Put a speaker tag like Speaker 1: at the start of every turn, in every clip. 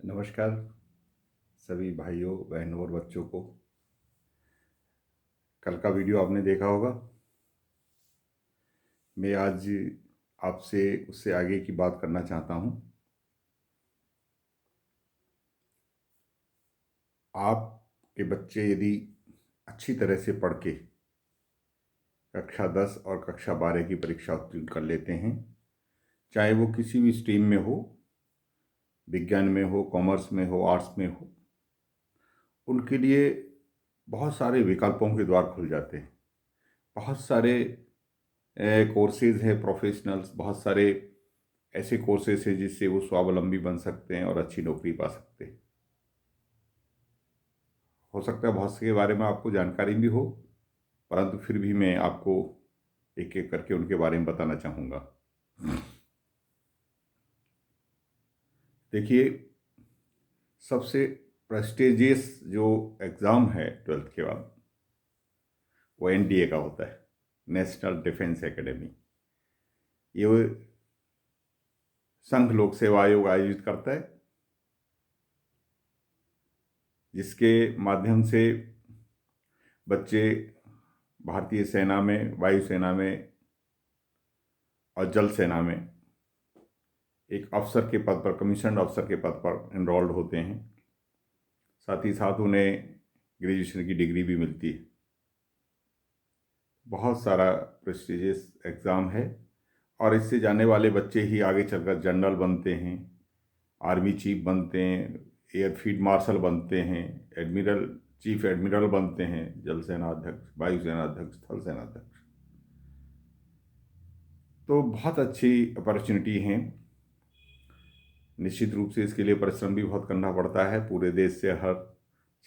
Speaker 1: नमस्कार सभी भाइयों बहनों और बच्चों को। कल का वीडियो आपने देखा होगा। मैं आज आपसे उससे आगे की बात करना चाहता हूँ। आपके बच्चे यदि अच्छी तरह से पढ़ के कक्षा 10 और कक्षा 12 की परीक्षा उत्तीर्ण कर लेते हैं, चाहे वो किसी भी स्ट्रीम में हो, विज्ञान में हो, कॉमर्स में हो, आर्ट्स में हो, उनके लिए बहुत सारे विकल्पों के द्वार खुल जाते हैं। बहुत सारे कोर्सेज हैं, प्रोफेशनल्स, बहुत सारे ऐसे कोर्सेज हैं जिससे वो स्वावलंबी बन सकते हैं और अच्छी नौकरी पा सकते हैं। हो सकता है बहुत से के बारे में आपको जानकारी भी हो, परंतु फिर भी मैं आपको एक एक करके उनके बारे में बताना चाहूँगा। देखिए, सबसे प्रेस्टिजियस जो एग्ज़ाम है 12th के बाद, वो एनडीए का होता है, नेशनल डिफेंस एकेडमी। ये वो संघ लोक सेवा आयोग आयोजित करता है, जिसके माध्यम से बच्चे भारतीय सेना में, वायुसेना में और जल सेना में एक अफसर के पद पर, कमीशन अफसर के पद पर एनरोल्ड होते हैं। साथ ही साथ उन्हें ग्रेजुएशन की डिग्री भी मिलती है। बहुत सारा प्रेस्टिजियस एग्ज़ाम है और इससे जाने वाले बच्चे ही आगे चलकर जनरल बनते हैं, आर्मी चीफ बनते हैं, एयर फील्ड मार्शल बनते हैं, एडमिरल, चीफ एडमिरल बनते हैं, जल सेना अध्यक्ष, वायुसेना अध्यक्ष, थल सेना अध्यक्ष। तो बहुत अच्छी अपॉर्चुनिटी हैं। निश्चित रूप से इसके लिए परिश्रम भी बहुत करना पड़ता है। पूरे देश से हर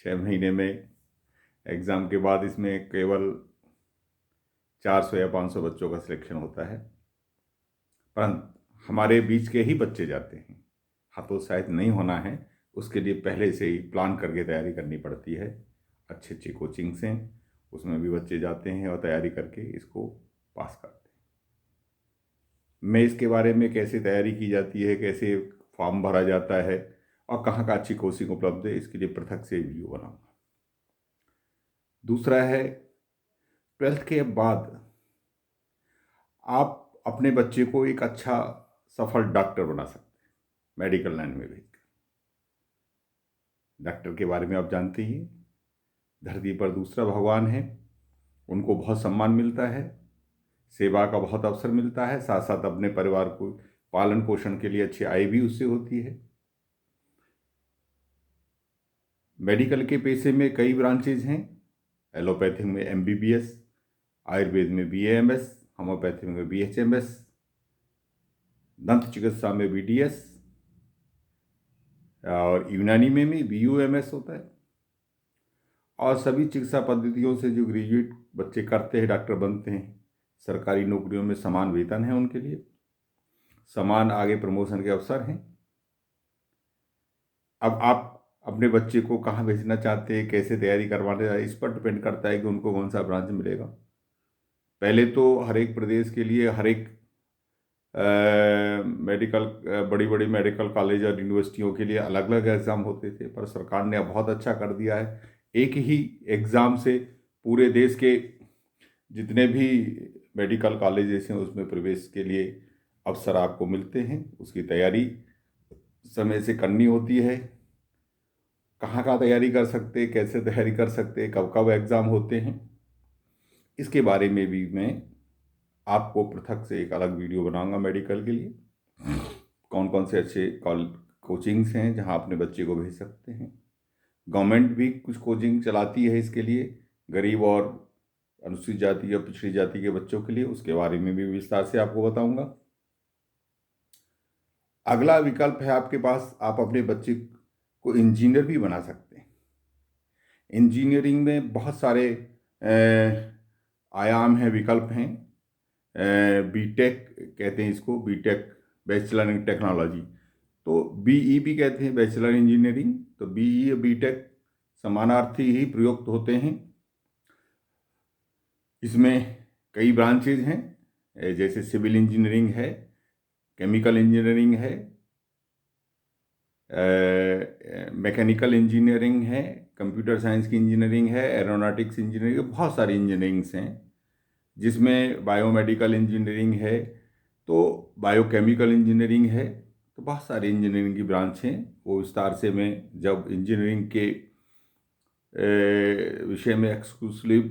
Speaker 1: 6 महीने में एग्ज़ाम के बाद इसमें केवल 400 या 500 बच्चों का सिलेक्शन होता है, परंतु हमारे बीच के ही बच्चे जाते हैं। हतोत्साहित नहीं होना है, उसके लिए पहले से ही प्लान करके तैयारी करनी पड़ती है। अच्छी अच्छी कोचिंग्स हैं, उसमें भी बच्चे जाते हैं और तैयारी करके इसको पास करते हैं। मैं इसके बारे में कैसे तैयारी की जाती है, कैसे फॉर्म भरा जाता है और कहाँ का अच्छी कोचिंग उपलब्ध है, इसके लिए पृथक से वीडियो बनाऊंगा। दूसरा है, 12th के बाद आप अपने बच्चे को एक अच्छा सफल डॉक्टर बना सकते हैं, मेडिकल लाइन में भेज। डॉक्टर के बारे में आप जानते ही हैं, धरती पर दूसरा भगवान है। उनको बहुत सम्मान मिलता है, सेवा का बहुत अवसर मिलता है, साथ साथ अपने परिवार को पालन पोषण के लिए अच्छी आय भी उससे होती है। मेडिकल के पेशे में कई ब्रांचेज हैं। एलोपैथिक में एमबीबीएस, आयुर्वेद में बीएएमएस, होम्योपैथी में बीएचएमएस, दंत चिकित्सा में बीडीएस और यूनानी में भी बीयूएमएस होता है। और सभी चिकित्सा पद्धतियों से जो ग्रेजुएट बच्चे करते हैं, डॉक्टर बनते हैं, सरकारी नौकरियों में समान वेतन है उनके लिए, समान आगे प्रमोशन के अवसर हैं। अब आप अपने बच्चे को कहाँ भेजना चाहते हैं, कैसे तैयारी करवाने चाहते हैं, इस पर डिपेंड करता है कि उनको कौन सा ब्रांच मिलेगा। पहले तो हर एक प्रदेश के लिए, हर एक मेडिकल, बड़ी बड़ी मेडिकल कॉलेज और यूनिवर्सिटियों के लिए अलग अलग एग्ज़ाम होते थे, पर सरकार ने अब बहुत अच्छा कर दिया है। एक ही एग्ज़ाम से पूरे देश के जितने भी मेडिकल कॉलेजेस हैं उसमें प्रवेश के लिए अवसर आपको मिलते हैं। उसकी तैयारी समय से करनी होती है। कहाँ का तैयारी कर सकते, कैसे तैयारी कर सकते, कब कब एग्ज़ाम होते हैं, इसके बारे में भी मैं आपको पृथक से एक अलग वीडियो बनाऊंगा। मेडिकल के लिए कौन कौन से अच्छे कोचिंग्स हैं जहां अपने बच्चे को भेज सकते हैं। गवर्नमेंट भी कुछ कोचिंग चलाती है इसके लिए, गरीब और अनुसूचित जाति या पिछड़ी जाति के बच्चों के लिए, उसके बारे में भी विस्तार से आपको बताऊंगा। अगला विकल्प है आपके पास, आप अपने बच्चे को इंजीनियर भी बना सकते हैं। इंजीनियरिंग में बहुत सारे आयाम हैं, विकल्प हैं। बीटेक कहते हैं इसको, बीटेक बैचलर इन टेक्नोलॉजी, तो बीई भी कहते हैं बैचलर इंजीनियरिंग। तो बीई और बीटेक समानार्थी ही प्रयुक्त होते हैं। इसमें कई ब्रांचेज हैं, जैसे सिविल इंजीनियरिंग है, केमिकल इंजीनियरिंग है, मैकेनिकल इंजीनियरिंग है, कंप्यूटर साइंस की इंजीनियरिंग है, एरोनॉटिक्स इंजीनियरिंग, बहुत सारी इंजीनियरिंग्स हैं, जिसमें बायोमेडिकल इंजीनियरिंग है, तो बायोकेमिकल इंजीनियरिंग है, तो बहुत सारी इंजीनियरिंग की ब्रांच हैं। वो विस्तार से मैं जब इंजीनियरिंग के विषय में एक्सक्लूसिव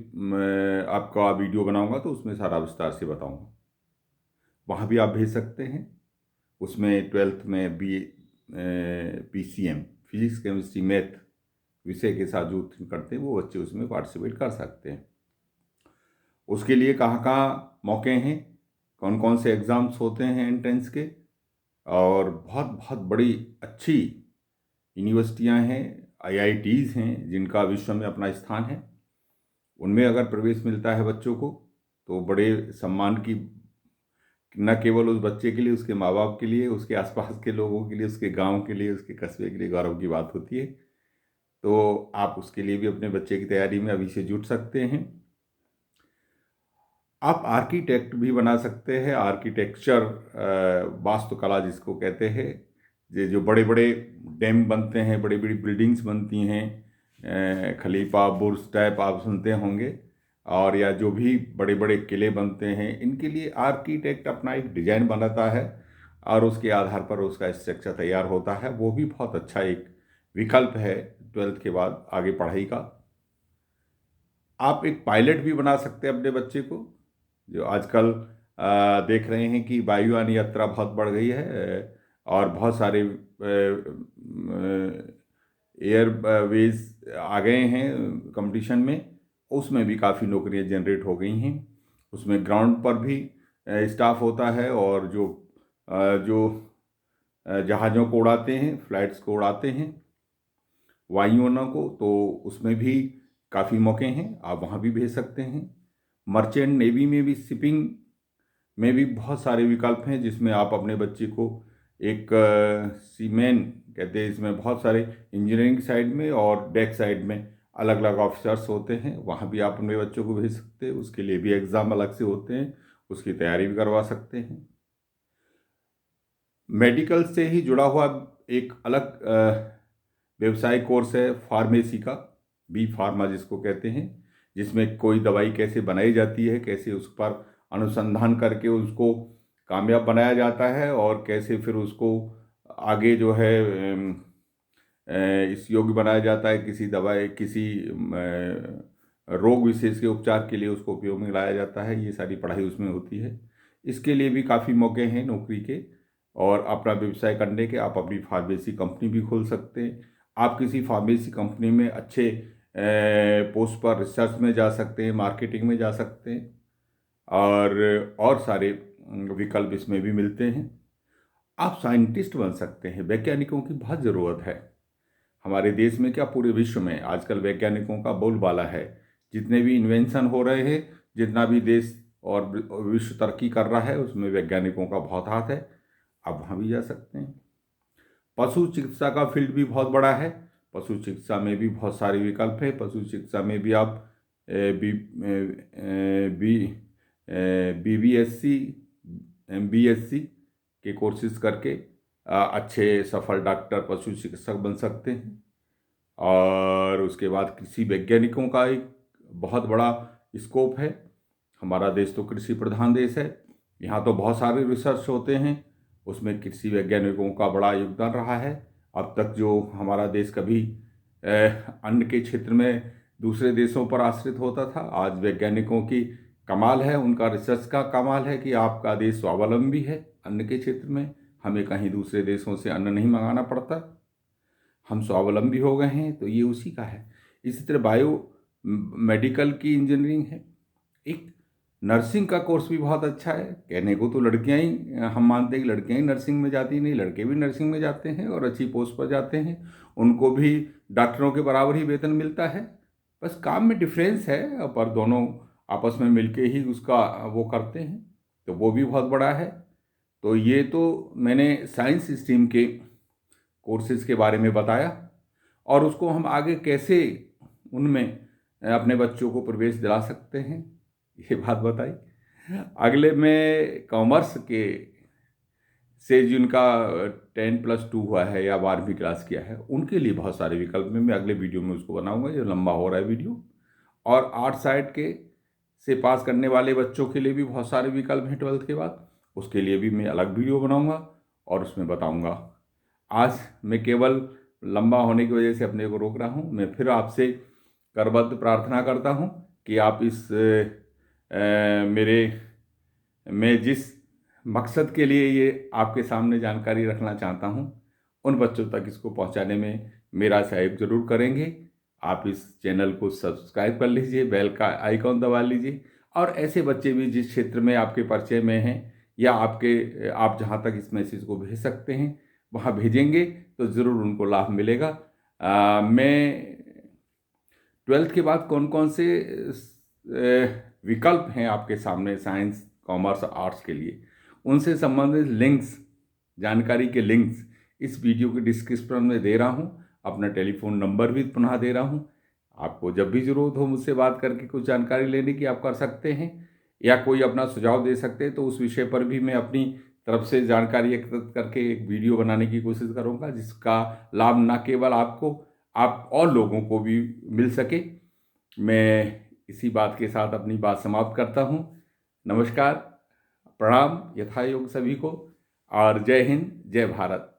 Speaker 1: आपका वीडियो बनाऊंगा तो उसमें सारा विस्तार से बताऊंगा। वहाँ भी आप भेज सकते हैं। उसमें 12th में PCM, फिजिक्स केमिस्ट्री मैथ विषय के साथ जो उत्तीर्ण करते हैं वो बच्चे उसमें पार्टिसिपेट कर सकते हैं। उसके लिए कहाँ कहाँ मौके हैं, कौन कौन से एग्ज़ाम्स होते हैं एंट्रेंस के, और बहुत बहुत बड़ी अच्छी यूनिवर्सिटियां हैं, IITs हैं जिनका विश्व में अपना स्थान है। उनमें अगर प्रवेश मिलता है बच्चों को तो बड़े सम्मान की, न केवल उस बच्चे के लिए, उसके माँ बाप के लिए, उसके आसपास के लोगों के लिए, उसके गांव के लिए, उसके कस्बे के लिए गौरव की बात होती है। तो आप उसके लिए भी अपने बच्चे की तैयारी में अभी से जुट सकते हैं। आप आर्किटेक्ट भी बना सकते हैं। आर्किटेक्चर, वास्तुकला जिसको कहते हैं, ये जो बड़े बड़े डैम बनते हैं, बड़ी बड़ी बिल्डिंग्स बनती हैं, खलीफा बुर्ज टाइप आप सुनते होंगे, और या जो भी बड़े बड़े किले बनते हैं, इनके लिए आर्किटेक्ट अपना एक डिजाइन बनाता है और उसके आधार पर उसका स्ट्रक्चर तैयार होता है। वो भी बहुत अच्छा एक विकल्प है 12th के बाद आगे पढ़ाई का। आप एक पायलट भी बना सकते हैं अपने बच्चे को। जो आजकल देख रहे हैं कि वायुयान यात्रा बहुत बढ़ गई है, और बहुत सारे एयरवेज आ गए हैं कंपटीशन में। उसमें भी काफ़ी नौकरियां जनरेट हो गई हैं। उसमें ग्राउंड पर भी स्टाफ होता है, और जो जहाज़ों को उड़ाते हैं, फ्लाइट्स को उड़ाते हैं, वायुयानों को, तो उसमें भी काफ़ी मौके हैं, आप वहाँ भी भेज सकते हैं। मर्चेंट नेवी में भी, शिपिंग में भी बहुत सारे विकल्प हैं जिसमें आप अपने बच्चे को एक सीमैन कहते हैं, इसमें बहुत सारे इंजीनियरिंग साइड में और डेक साइड में अलग अलग ऑफिसर्स होते हैं, वहाँ भी आप अपने बच्चों को भेज सकते हैं। उसके लिए भी एग्ज़ाम अलग से होते हैं, उसकी तैयारी भी करवा सकते हैं। मेडिकल से ही जुड़ा हुआ एक अलग व्यवसाय कोर्स है फार्मेसी का, बी फार्मा जिसको कहते हैं, जिसमें कोई दवाई कैसे बनाई जाती है, कैसे उस पर अनुसंधान करके उसको कामयाब बनाया जाता है, और कैसे फिर उसको आगे जो है इस योग्य बनाया जाता है, किसी दवाई, किसी रोग विशेष के उपचार के लिए उसको उपयोग में लाया जाता है। ये सारी पढ़ाई उसमें होती है। इसके लिए भी काफ़ी मौके हैं नौकरी के, और अपना व्यवसाय करने के। आप अपनी फार्मेसी कंपनी भी खोल सकते हैं। आप किसी फार्मेसी कंपनी में अच्छे पोस्ट पर रिसर्च में जा सकते हैं, मार्केटिंग में जा सकते हैं, और सारे विकल्प इसमें भी मिलते हैं। आप साइंटिस्ट बन सकते हैं। वैज्ञानिकों की बहुत ज़रूरत है हमारे देश में, क्या पूरे विश्व में आजकल वैज्ञानिकों का बोलबाला है। जितने भी इन्वेंशन हो रहे हैं, जितना भी देश और विश्व तरक्की कर रहा है, उसमें वैज्ञानिकों का बहुत हाथ है। आप वहाँ भी जा सकते हैं। पशु चिकित्सा का फील्ड भी बहुत बड़ा है। पशु चिकित्सा में भी बहुत सारे विकल्प हैं। पशु चिकित्सा में भी आप बी BBSC MBSC के कोर्सेज करके अच्छे सफल डॉक्टर, पशु चिकित्सक बन सकते हैं। और उसके बाद कृषि वैज्ञानिकों का एक बहुत बड़ा स्कोप है। हमारा देश तो कृषि प्रधान देश है, यहाँ तो बहुत सारे रिसर्च होते हैं, उसमें कृषि वैज्ञानिकों का बड़ा योगदान रहा है। अब तक जो हमारा देश कभी अन्न के क्षेत्र में दूसरे देशों पर आश्रित होता था, आज वैज्ञानिकों की कमाल है, उनका रिसर्च का कमाल है कि आपका देश स्वावलंबी है अन्न के क्षेत्र में। हमें कहीं दूसरे देशों से अन्न नहीं मंगाना पड़ता, हम स्वावलंबी हो गए हैं, तो ये उसी का है। इसी तरह बायो मेडिकल की इंजीनियरिंग है। एक नर्सिंग का कोर्स भी बहुत अच्छा है। कहने को तो लड़कियां ही, हम मानते हैं कि लड़कियां ही नर्सिंग में जाती, नहीं, लड़के भी नर्सिंग में जाते हैं और अच्छी पोस्ट पर जाते हैं। उनको भी डॉक्टरों के बराबर ही वेतन मिलता है, बस काम में डिफरेंस है, पर दोनों आपस में मिलके ही उसका वो करते हैं, तो वो भी बहुत बड़ा है। तो ये तो मैंने साइंस स्ट्रीम के कोर्सेज के बारे में बताया, और उसको हम आगे कैसे उनमें अपने बच्चों को प्रवेश दिला सकते हैं, ये बात बताई। अगले में कॉमर्स के से जिनका 10+2 हुआ है या 12वीं क्लास किया है, उनके लिए बहुत सारे विकल्प में मैं अगले वीडियो में उसको बनाऊंगा, जो लंबा हो रहा है वीडियो। और आर्ट साइड के से पास करने वाले बच्चों के लिए भी बहुत सारे विकल्प हैं 12th के बाद, उसके लिए भी मैं अलग वीडियो बनाऊंगा और उसमें बताऊंगा। आज मैं केवल लंबा होने की वजह से अपने को रोक रहा हूं। मैं फिर आपसे करबद्ध प्रार्थना करता हूं कि आप इस मेरे मैं जिस मकसद के लिए ये आपके सामने जानकारी रखना चाहता हूँ, उन बच्चों तक इसको पहुँचाने में मेरा सहयोग जरूर करेंगे। आप इस चैनल को सब्सक्राइब कर लीजिए, बेल का आइकॉन दबा लीजिए, और ऐसे बच्चे भी जिस क्षेत्र में आपके परिचय में हैं या आप जहाँ तक इस मैसेज को भेज सकते हैं वहाँ भेजेंगे तो ज़रूर उनको लाभ मिलेगा। मैं 12th के बाद कौन कौन से विकल्प हैं आपके सामने साइंस, कॉमर्स, आर्ट्स के लिए, उनसे संबंधित लिंक्स, जानकारी के लिंक्स इस वीडियो के डिस्क्रिप्शन में दे रहा हूं। अपना टेलीफोन नंबर भी पुनः दे रहा हूं। आपको जब भी ज़रूरत हो मुझसे बात करके कुछ जानकारी लेने की, आप कर सकते हैं, या कोई अपना सुझाव दे सकते हैं, तो उस विषय पर भी मैं अपनी तरफ से जानकारी एकत्रित करके एक वीडियो बनाने की कोशिश करूंगा, जिसका लाभ न केवल आपको, आप और लोगों को भी मिल सके। मैं इसी बात के साथ अपनी बात समाप्त करता हूँ। नमस्कार, प्रणाम यथायोग सभी को, और जय हिंद, जय भारत।